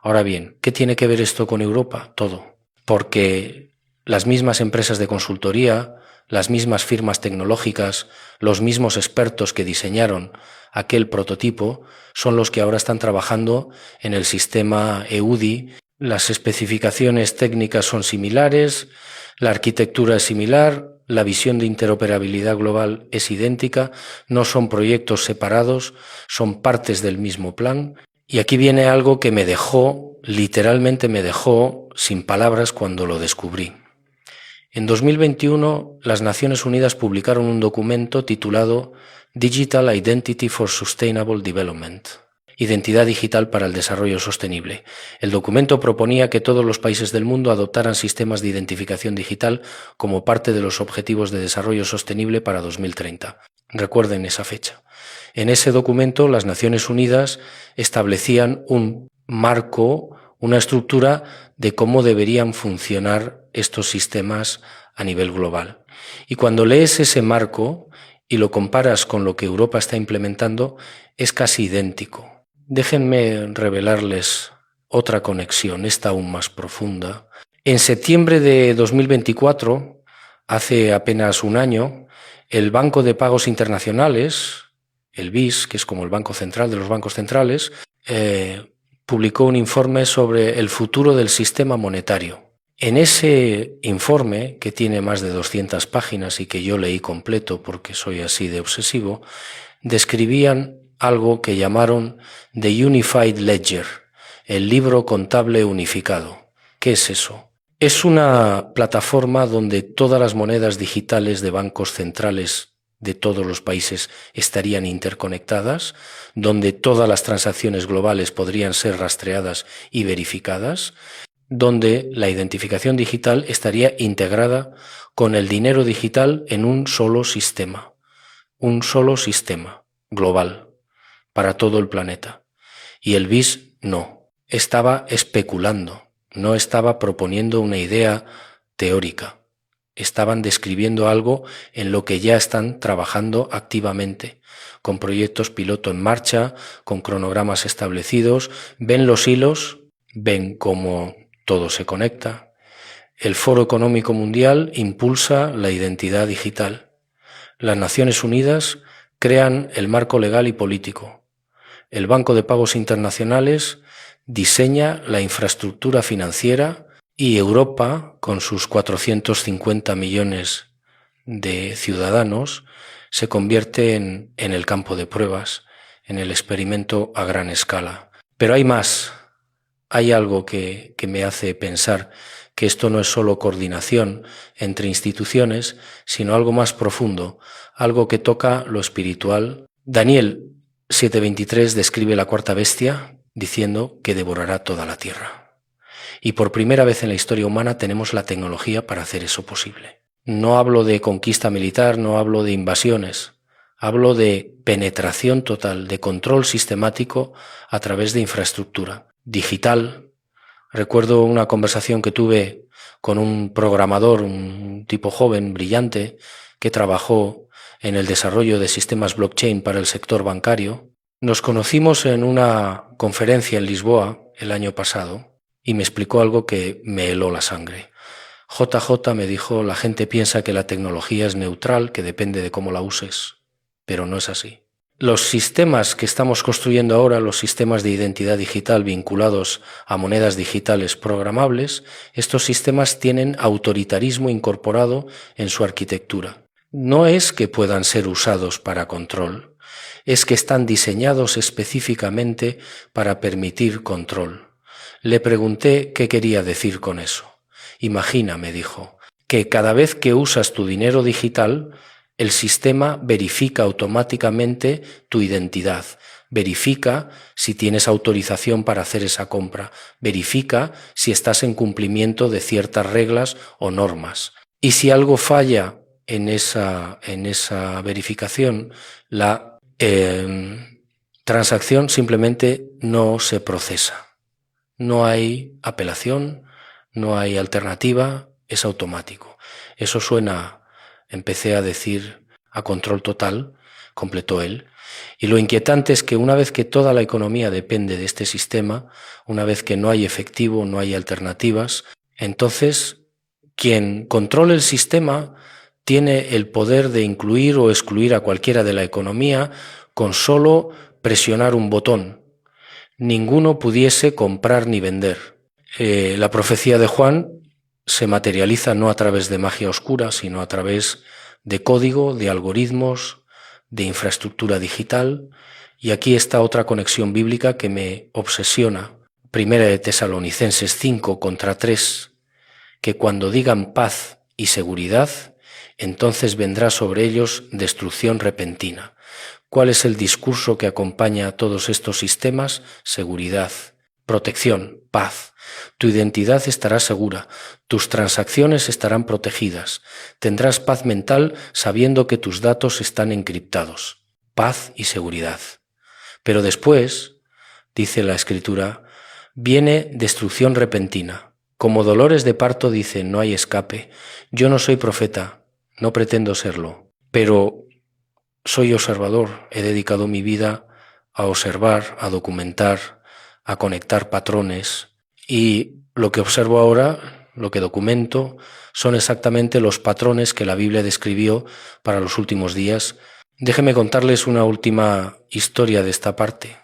Ahora bien, ¿qué tiene que ver esto con Europa? Todo. Porque las mismas empresas de consultoría, las mismas firmas tecnológicas, los mismos expertos que diseñaron aquel prototipo son los que ahora están trabajando en el sistema EUDI. Las especificaciones técnicas son similares, la arquitectura es similar, la visión de interoperabilidad global es idéntica, no son proyectos separados, son partes del mismo plan. Y aquí viene algo que me dejó, literalmente me dejó sin palabras cuando lo descubrí. En 2021, las Naciones Unidas publicaron un documento titulado Digital Identity for Sustainable Development, Identidad Digital para el Desarrollo Sostenible. El documento proponía que todos los países del mundo adoptaran sistemas de identificación digital como parte de los Objetivos de Desarrollo Sostenible para 2030. Recuerden esa fecha. En ese documento, las Naciones Unidas establecían un marco, una estructura de cómo deberían funcionar estos sistemas a nivel global. Y cuando lees ese marco y lo comparas con lo que Europa está implementando, es casi idéntico. Déjenme revelarles otra conexión, esta aún más profunda. En septiembre de 2024, hace apenas un año, el Banco de Pagos Internacionales, el BIS, que es como el Banco Central de los bancos centrales, publicó un informe sobre el futuro del sistema monetario. En ese informe, que tiene más de 200 páginas y que yo leí completo porque soy así de obsesivo, describían algo que llamaron The Unified Ledger, el libro contable unificado. ¿Qué es eso? Es una plataforma donde todas las monedas digitales de bancos centrales de todos los países estarían interconectadas, donde todas las transacciones globales podrían ser rastreadas y verificadas, donde la identificación digital estaría integrada con el dinero digital en un solo sistema global para todo el planeta. Y el BIS no, estaba especulando, no estaba proponiendo una idea teórica. Estaban describiendo algo en lo que ya están trabajando activamente, con proyectos piloto en marcha, con cronogramas establecidos, ven los hilos, ven cómo todo se conecta. El Foro Económico Mundial impulsa la identidad digital. Las Naciones Unidas crean el marco legal y político. El Banco de Pagos Internacionales diseña la infraestructura financiera y Europa, con sus 450 millones de ciudadanos, se convierte en el campo de pruebas, en el experimento a gran escala. Pero hay más, hay algo que me hace pensar que esto no es solo coordinación entre instituciones, sino algo más profundo, algo que toca lo espiritual. Daniel 7:23 describe la cuarta bestia diciendo que devorará toda la tierra. Y por primera vez en la historia humana tenemos la tecnología para hacer eso posible. No hablo de conquista militar, no hablo de invasiones, hablo de penetración total, de control sistemático a través de infraestructura digital. Recuerdo una conversación que tuve con un programador, un tipo joven, brillante, que trabajó en el desarrollo de sistemas blockchain para el sector bancario. Nos conocimos en una conferencia en Lisboa el año pasado y me explicó algo que me heló la sangre. JJ me dijo, la gente piensa que la tecnología es neutral, que depende de cómo la uses, pero no es así. Los sistemas que estamos construyendo ahora, los sistemas de identidad digital vinculados a monedas digitales programables, estos sistemas tienen autoritarismo incorporado en su arquitectura. No es que puedan ser usados para control, es que están diseñados específicamente para permitir control. Le pregunté qué quería decir con eso. Imagina, me dijo, que cada vez que usas tu dinero digital, el sistema verifica automáticamente tu identidad, verifica si tienes autorización para hacer esa compra, verifica si estás en cumplimiento de ciertas reglas o normas. Y si algo falla en esa verificación, la transacción simplemente no se procesa. No hay apelación, no hay alternativa, es automático. Eso suena... Empecé a decir a control total, completó él. Y lo inquietante es que una vez que toda la economía depende de este sistema, una vez que no hay efectivo, no hay alternativas, entonces quien controle el sistema tiene el poder de incluir o excluir a cualquiera de la economía con solo presionar un botón. Ninguno pudiese comprar ni vender. La profecía de Juan se materializa no a través de magia oscura, sino a través de código, de algoritmos, de infraestructura digital. Y aquí está otra conexión bíblica que me obsesiona. Primera de Tesalonicenses 5:3, que cuando digan paz y seguridad, entonces vendrá sobre ellos destrucción repentina. ¿Cuál es el discurso que acompaña a todos estos sistemas? Seguridad, protección, paz. Tu identidad estará segura, tus transacciones estarán protegidas, tendrás paz mental sabiendo que tus datos están encriptados. Paz y seguridad. Pero después, dice la Escritura, viene destrucción repentina. Como dolores de parto dice, no hay escape. Yo no soy profeta, no pretendo serlo, pero soy observador. He dedicado mi vida a observar, a documentar, a conectar patrones. Y lo que observo ahora, lo que documento, son exactamente los patrones que la Biblia describió para los últimos días. Déjenme contarles una última historia de esta parte,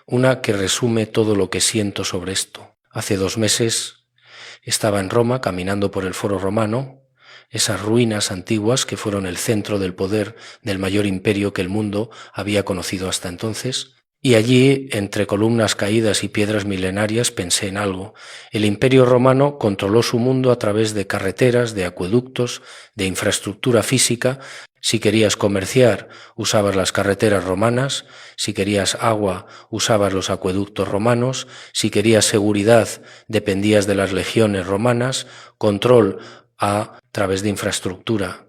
una que resume todo lo que siento sobre esto. Hace 2 meses estaba en Roma caminando por el Foro Romano, esas ruinas antiguas que fueron el centro del poder del mayor imperio que el mundo había conocido hasta entonces. Y allí, entre columnas caídas y piedras milenarias, pensé en algo. El Imperio Romano controló su mundo a través de carreteras, de acueductos, de infraestructura física. Si querías comerciar, usabas las carreteras romanas. Si querías agua, usabas los acueductos romanos. Si querías seguridad, dependías de las legiones romanas. Control a través de infraestructura.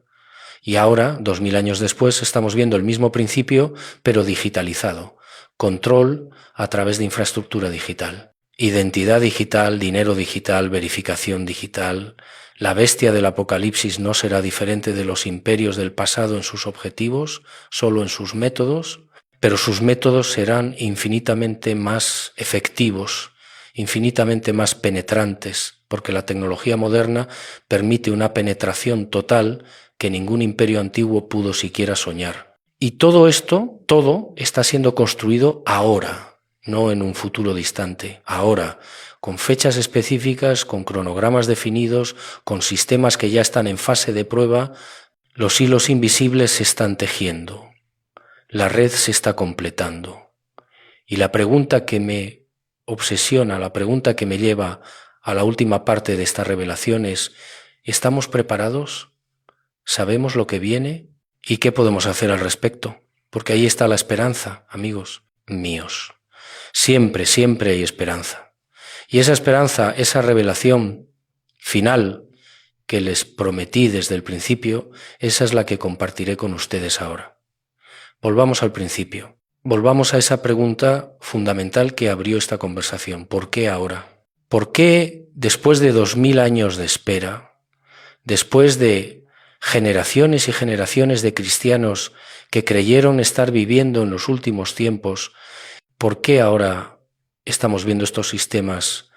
Y ahora, 2000 años después, estamos viendo el mismo principio, pero digitalizado. Control a través de infraestructura digital. Identidad digital, dinero digital, verificación digital. La bestia del Apocalipsis no será diferente de los imperios del pasado en sus objetivos, solo en sus métodos, pero sus métodos serán infinitamente más efectivos, infinitamente más penetrantes, porque la tecnología moderna permite una penetración total que ningún imperio antiguo pudo siquiera soñar. Y todo esto, todo está siendo construido ahora, no en un futuro distante, ahora, con fechas específicas, con cronogramas definidos, con sistemas que ya están en fase de prueba. Los hilos invisibles se están tejiendo, la red se está completando. Y la pregunta que me obsesiona, la pregunta que me lleva a la última parte de esta revelación es: ¿estamos preparados? ¿Sabemos lo que viene? ¿Y qué podemos hacer al respecto? Porque ahí está la esperanza, amigos míos. Siempre, siempre hay esperanza. Y esa esperanza, esa revelación final que les prometí desde el principio, esa es la que compartiré con ustedes ahora. Volvamos al principio. Volvamos a esa pregunta fundamental que abrió esta conversación. ¿Por qué ahora? ¿Por qué después de 2000 años de espera, después de generaciones y generaciones de cristianos que creyeron estar viviendo en los últimos tiempos, por qué ahora estamos viendo estos sistemas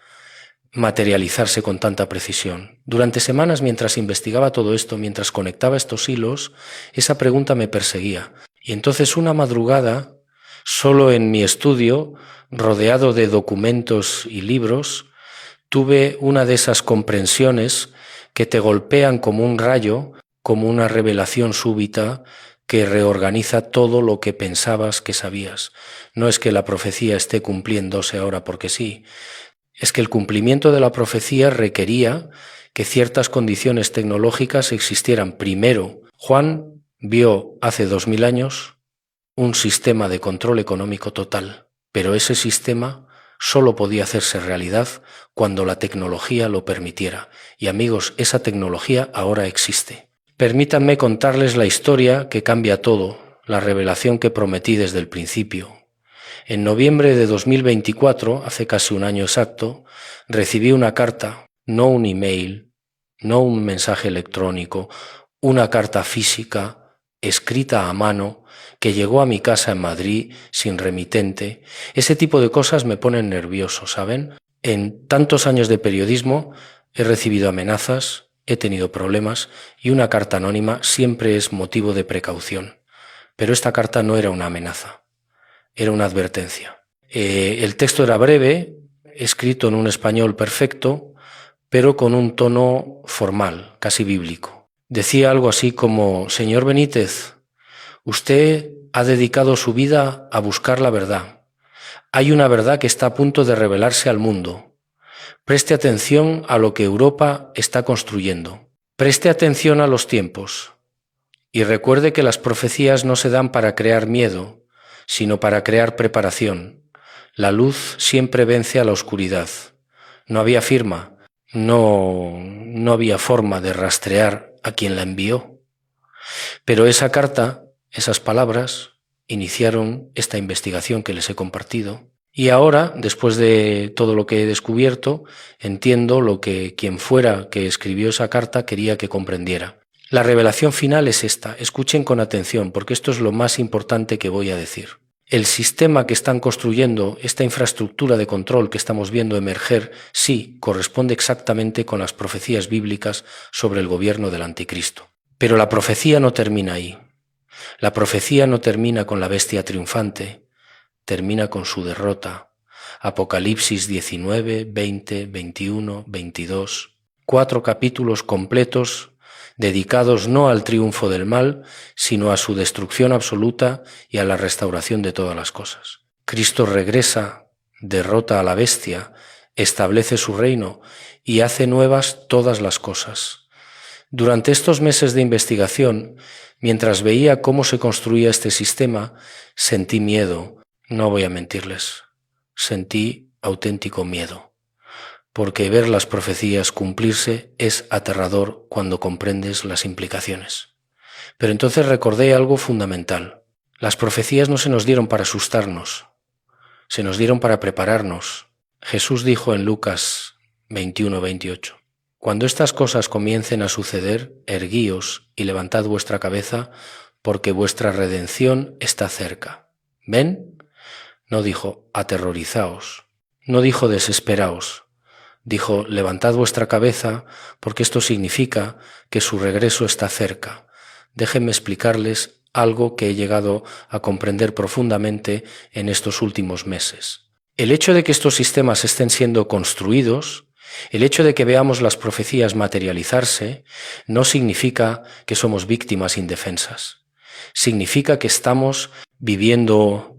materializarse con tanta precisión? Durante semanas, mientras investigaba todo esto, mientras conectaba estos hilos, esa pregunta me perseguía. Y entonces una madrugada, solo en mi estudio, rodeado de documentos y libros, tuve una de esas comprensiones que te golpean como un rayo, como una revelación súbita que reorganiza todo lo que pensabas que sabías. No es que la profecía esté cumpliéndose ahora porque sí, es que el cumplimiento de la profecía requería que ciertas condiciones tecnológicas existieran. Primero, Juan vio hace 2000 años un sistema de control económico total, pero ese sistema solo podía hacerse realidad cuando la tecnología lo permitiera. Y amigos, esa tecnología ahora existe. Permítanme contarles la historia que cambia todo, la revelación que prometí desde el principio. En noviembre de 2024, hace casi un año exacto, recibí una carta, no un email, no un mensaje electrónico, una carta física, escrita a mano, que llegó a mi casa en Madrid sin remitente. Ese tipo de cosas me ponen nervioso, ¿saben? En tantos años de periodismo he recibido amenazas, he tenido problemas y una carta anónima siempre es motivo de precaución. Pero esta carta no era una amenaza, era una advertencia. El texto era breve, escrito en un español perfecto, pero con un tono formal, casi bíblico. Decía algo así como: señor Benítez, usted ha dedicado su vida a buscar la verdad. Hay una verdad que está a punto de revelarse al mundo. Preste atención a lo que Europa está construyendo. Preste atención a los tiempos. Y recuerde que las profecías no se dan para crear miedo, sino para crear preparación. La luz siempre vence a la oscuridad. No había firma, no había forma de rastrear a quien la envió. Pero esa carta, esas palabras, iniciaron esta investigación que les he compartido. Y ahora, después de todo lo que he descubierto, entiendo lo que quien fuera que escribió esa carta quería que comprendiera. La revelación final es esta. Escuchen con atención, porque esto es lo más importante que voy a decir. El sistema que están construyendo, esta infraestructura de control que estamos viendo emerger, sí, corresponde exactamente con las profecías bíblicas sobre el gobierno del anticristo. Pero la profecía no termina ahí. La profecía no termina con la bestia triunfante, termina con su derrota. Apocalipsis 19, 20, 21, 22. 4 capítulos completos dedicados no al triunfo del mal, sino a su destrucción absoluta y a la restauración de todas las cosas. Cristo regresa, derrota a la bestia, establece su reino y hace nuevas todas las cosas. Durante estos meses de investigación, mientras veía cómo se construía este sistema, sentí miedo. No voy a mentirles, sentí auténtico miedo. Porque ver las profecías cumplirse es aterrador cuando comprendes las implicaciones. Pero entonces recordé algo fundamental. Las profecías no se nos dieron para asustarnos, se nos dieron para prepararnos. Jesús dijo en Lucas 21, 28, cuando estas cosas comiencen a suceder, erguíos y levantad vuestra cabeza, porque vuestra redención está cerca. ¿Ven? No dijo aterrorizaos, no dijo desesperaos. Dijo, levantad vuestra cabeza, porque esto significa que su regreso está cerca. Déjenme explicarles algo que he llegado a comprender profundamente en estos últimos meses. El hecho de que estos sistemas estén siendo construidos, el hecho de que veamos las profecías materializarse, no significa que somos víctimas indefensas. Significa que estamos viviendo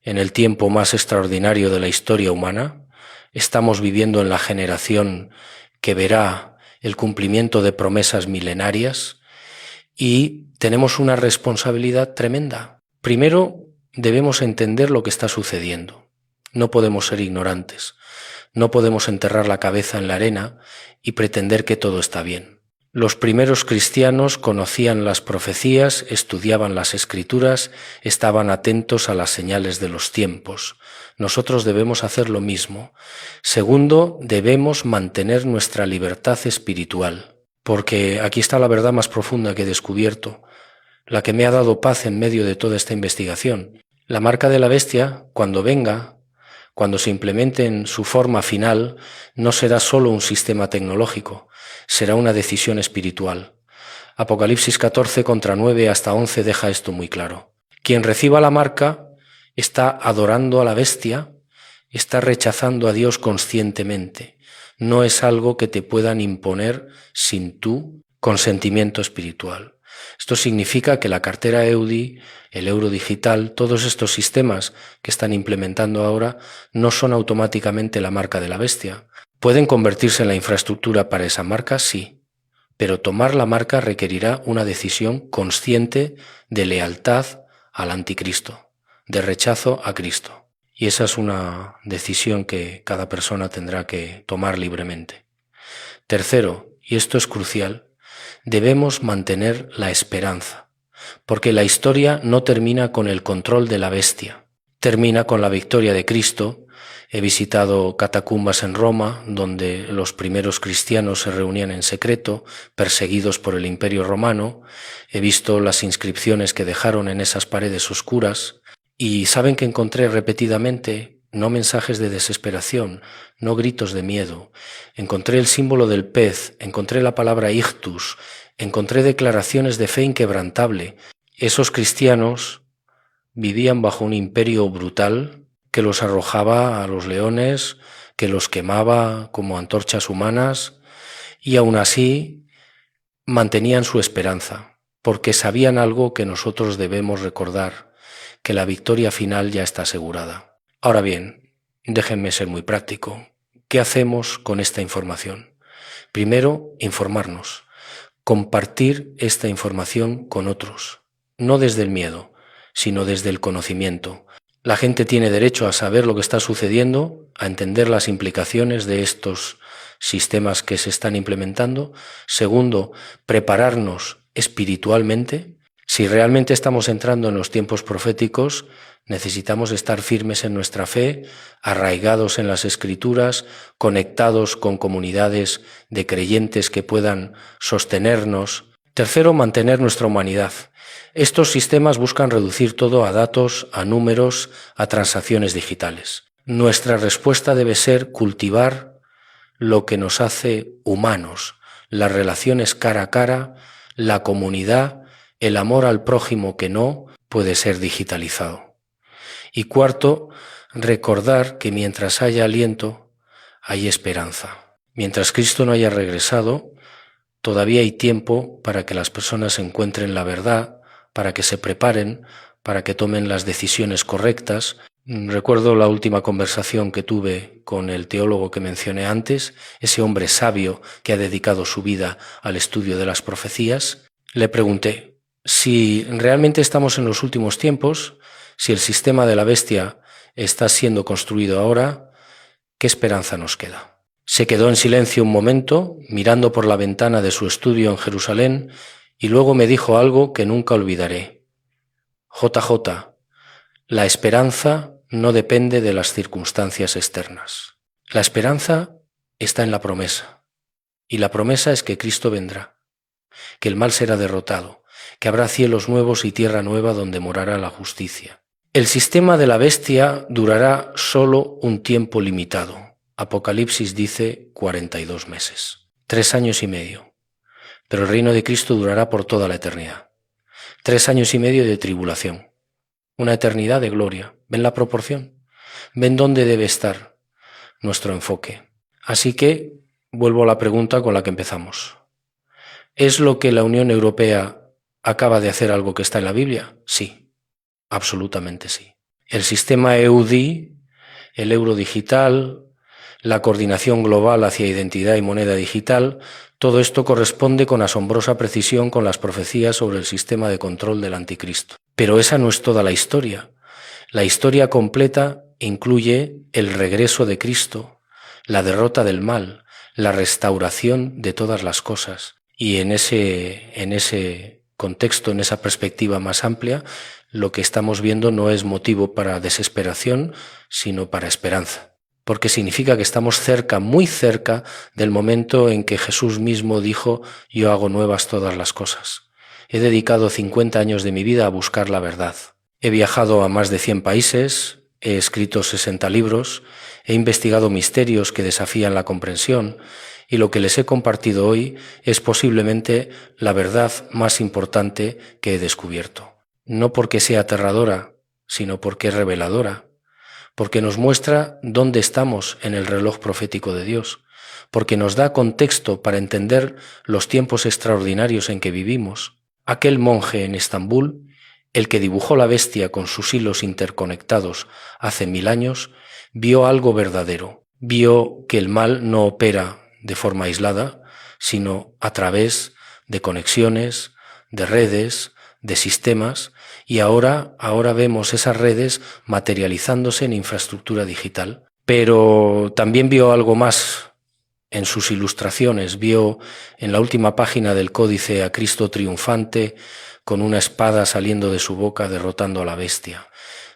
en el tiempo más extraordinario de la historia humana, estamos viviendo en la generación que verá el cumplimiento de promesas milenarias y tenemos una responsabilidad tremenda. Primero, debemos entender lo que está sucediendo. No podemos ser ignorantes. No podemos enterrar la cabeza en la arena y pretender que todo está bien. Los primeros cristianos conocían las profecías, estudiaban las escrituras, estaban atentos a las señales de los tiempos. Nosotros debemos hacer lo mismo. Segundo, debemos mantener nuestra libertad espiritual, porque aquí está la verdad más profunda que he descubierto, la que me ha dado paz en medio de toda esta investigación. La marca de la bestia, cuando venga, cuando se implemente en su forma final, no será solo un sistema tecnológico, será una decisión espiritual. Apocalipsis 14, contra 9 hasta 11 deja esto muy claro. Quien reciba la marca está adorando a la bestia, está rechazando a Dios conscientemente. No es algo que te puedan imponer sin tu consentimiento espiritual. Esto significa que la cartera EUDI, el euro digital, todos estos sistemas que están implementando ahora no son automáticamente la marca de la bestia. ¿Pueden convertirse en la infraestructura para esa marca? Sí, pero tomar la marca requerirá una decisión consciente de lealtad al anticristo, de rechazo a Cristo. Y esa es una decisión que cada persona tendrá que tomar libremente. Tercero, y esto es crucial, debemos mantener la esperanza, porque la historia no termina con el control de la bestia, termina con la victoria de Cristo. He visitado catacumbas en Roma, donde los primeros cristianos se reunían en secreto, perseguidos por el Imperio Romano. He visto las inscripciones que dejaron en esas paredes oscuras, y saben que encontré repetidamente no mensajes de desesperación, no gritos de miedo. Encontré el símbolo del pez, encontré la palabra ictus, encontré declaraciones de fe inquebrantable. Esos cristianos vivían bajo un imperio brutal que los arrojaba a los leones, que los quemaba como antorchas humanas, y aún así mantenían su esperanza, porque sabían algo que nosotros debemos recordar, que la victoria final ya está asegurada. Ahora bien, déjenme ser muy práctico. ¿Qué hacemos con esta información? Primero, informarnos, compartir esta información con otros, no desde el miedo, sino desde el conocimiento. La gente tiene derecho a saber lo que está sucediendo, a entender las implicaciones de estos sistemas que se están implementando. Segundo, prepararnos espiritualmente. Si realmente estamos entrando en los tiempos proféticos, necesitamos estar firmes en nuestra fe, arraigados en las Escrituras, conectados con comunidades de creyentes que puedan sostenernos. Tercero, mantener nuestra humanidad. Estos sistemas buscan reducir todo a datos, a números, a transacciones digitales. Nuestra respuesta debe ser cultivar lo que nos hace humanos, las relaciones cara a cara, la comunidad, el amor al prójimo que no puede ser digitalizado. Y cuarto, recordar que mientras haya aliento, hay esperanza. Mientras Cristo no haya regresado, todavía hay tiempo para que las personas encuentren la verdad, para que se preparen, para que tomen las decisiones correctas. Recuerdo la última conversación que tuve con el teólogo que mencioné antes, ese hombre sabio que ha dedicado su vida al estudio de las profecías. Le pregunté, si realmente estamos en los últimos tiempos, si el sistema de la bestia está siendo construido ahora, ¿qué esperanza nos queda? Se quedó en silencio un momento, mirando por la ventana de su estudio en Jerusalén, y luego me dijo algo que nunca olvidaré. JJ, la esperanza no depende de las circunstancias externas. La esperanza está en la promesa, y la promesa es que Cristo vendrá, que el mal será derrotado, que habrá cielos nuevos y tierra nueva donde morará la justicia. El sistema de la bestia durará solo un tiempo limitado. Apocalipsis dice 42 meses, 3 años y medio. Pero el reino de Cristo durará por toda la eternidad. 3 años y medio de tribulación, una eternidad de gloria. ¿Ven la proporción? ven dónde debe estar nuestro enfoque. Así que vuelvo a la pregunta con la que empezamos. ¿Es lo que la Unión Europea acaba de hacer algo que está en la Biblia? Sí, absolutamente sí. El sistema EUDI, el euro digital, la coordinación global hacia identidad y moneda digital, todo esto corresponde con asombrosa precisión con las profecías sobre el sistema de control del anticristo. Pero esa no es toda la historia. La historia completa incluye el regreso de Cristo, la derrota del mal, la restauración de todas las cosas. Y en ese contexto, en esa perspectiva más amplia, lo que estamos viendo no es motivo para desesperación, sino para esperanza. Porque significa que estamos cerca, muy cerca, del momento en que Jesús mismo dijo: yo hago nuevas todas las cosas. He dedicado 50 años de mi vida a buscar la verdad. He viajado a más de 100 países, he escrito 60 libros, he investigado misterios que desafían la comprensión, y lo que les he compartido hoy es posiblemente la verdad más importante que he descubierto. No porque sea aterradora, sino porque es reveladora, porque nos muestra dónde estamos en el reloj profético de Dios, porque nos da contexto para entender los tiempos extraordinarios en que vivimos. Aquel monje en Estambul, el que dibujó la bestia con sus hilos interconectados hace 1000 años, vio algo verdadero. Vio que el mal no opera de forma aislada, sino a través de conexiones, de redes, de sistemas, y ahora vemos esas redes materializándose en infraestructura digital. Pero también vio algo más en sus ilustraciones. Vio en la última página del códice a Cristo triunfante con una espada saliendo de su boca derrotando a la bestia.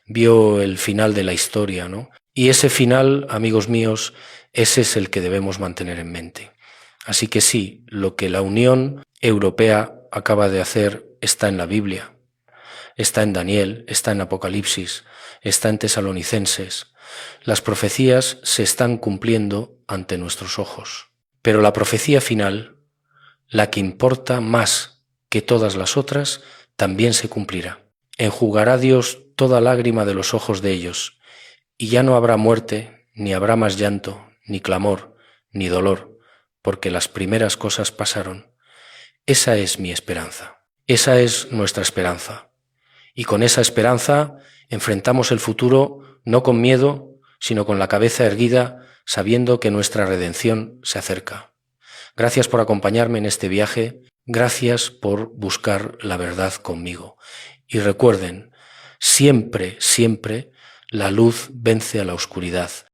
Vio el final de la historia, ¿no? Y ese final, amigos míos, ese es el que debemos mantener en mente. Así que sí, lo que la Unión Europea acaba de hacer está en la Biblia, está en Daniel, está en Apocalipsis, está en Tesalonicenses. Las profecías se están cumpliendo ante nuestros ojos. Pero la profecía final, la que importa más que todas las otras, también se cumplirá. Enjugará Dios toda lágrima de los ojos de ellos, y ya no habrá muerte, ni habrá más llanto, ni clamor, ni dolor, porque las primeras cosas pasaron. Esa es mi esperanza. Esa es nuestra esperanza. Y con esa esperanza enfrentamos el futuro no con miedo, sino con la cabeza erguida, sabiendo que nuestra redención se acerca. Gracias por acompañarme en este viaje. Gracias por buscar la verdad conmigo. Y recuerden, siempre, siempre, la luz vence a la oscuridad.